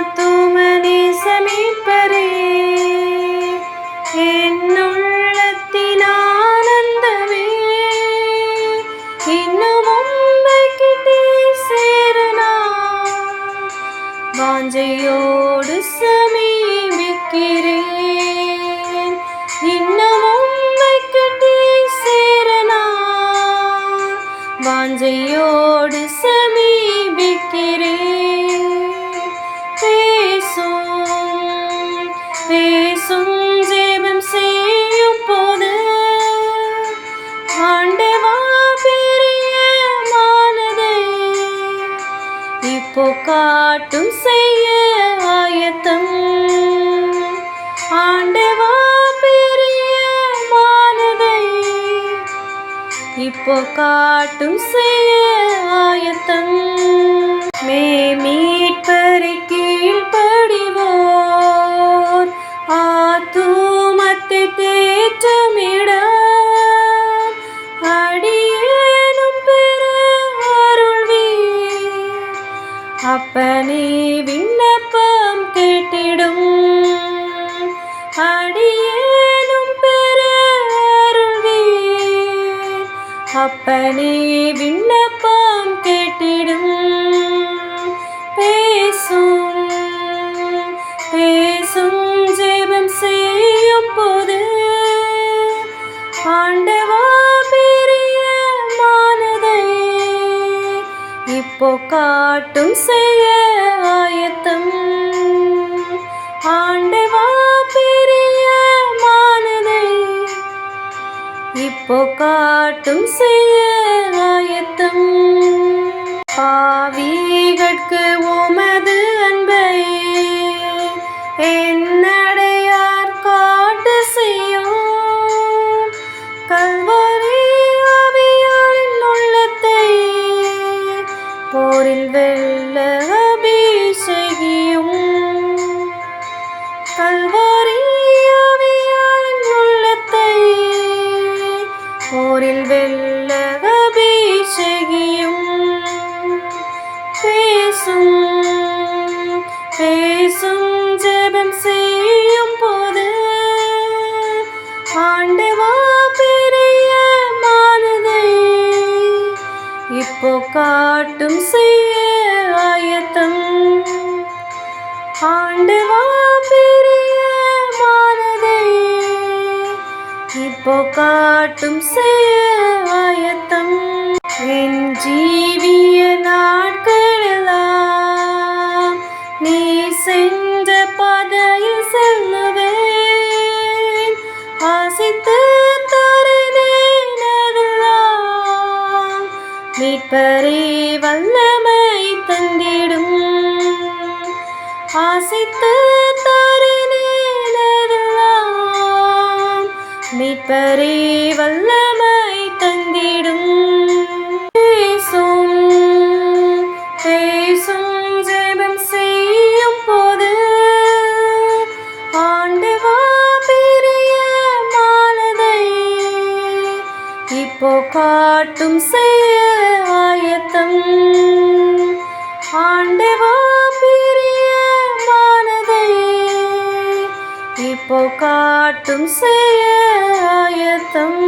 ஆத்துமநேசமீட்பரே, என்னுள்ளத்தின் ஆனந்தமே, இன்னும் உம்மைக்கிட்டே சேர நான் வாஞ்சையோடு சமீபிக்கிறேன். இன்னும் உம்மைக்கிட்டே சேர நான் வாஞ்சையோடு சமீபிக்கிறேன். பேசும் ஜெபம் செய்யும் போது ஆண்டவா பிரியமானதை இப்போ காட்டும் செய்ய ஆயத்தம். ஆண்டவா பிரியமானதை இப்போ காட்டும் செய்ய ஆயத்தம். மீட்பரை கீழ்ப்படிவோர் ஆத்துமத்தை தேற்றமிட அடியேனும் பெற அருள்வீர். அப்பனே விண்ணப்பம் கேட்டிடும் அடியேனும் பெற அருள்வீர். அப்பனே விண்ணப்பம் கேட்டிடும். பேசும் ஜெபம் செய்யும் போது ஆண்டவா பிரியமானதை இப்போ காட்டும் செய்ய ஆயத்தம். ஆண்டவா பிரியமானதை இப்போ காட்டும் செய்ய ஆயத்தம். பாவிகட்கு உமது அன்பை என்னடையார் காட்டு செய்யும். கல்வாரி ஆவியாரின் உள்ளத்தை போரில் வெல்ல அபிஷேகியும். கல்வாரி ஆவியாரின் உள்ளத்தை போரில் வெல்ல அபிஷேகியும். பேசும் ஜெபம் செய்யும் போது ஆண்டவா பிரியமானதை இப்போ காட்டும் செய்ய ஆயத்தம். ஆண்டவா பிரியமானதை இப்போ காட்டும் செய்ய ஆயத்தம். என் ஜீவிய நாட்களெல்லாம் நீ சென்ற பாதையில் செல்லுவேன். ஆசித்து தருவேன் அதெல்லாம் மீட்பரே வல்லமை தந்திடும். ஆசித்து தருவேன் அதெல்லாம் மீட்பரே வல்லமை தந்திடும். பேசும் ஜெபம் செய்யும் போது ஆண்டவா பிரியமானதை இப்போ காட்டும் செய்ய ஆயத்தம். ஆண்டவா பிரியமானதை இப்போ காட்டும் செய்ய ஆயத்தம்.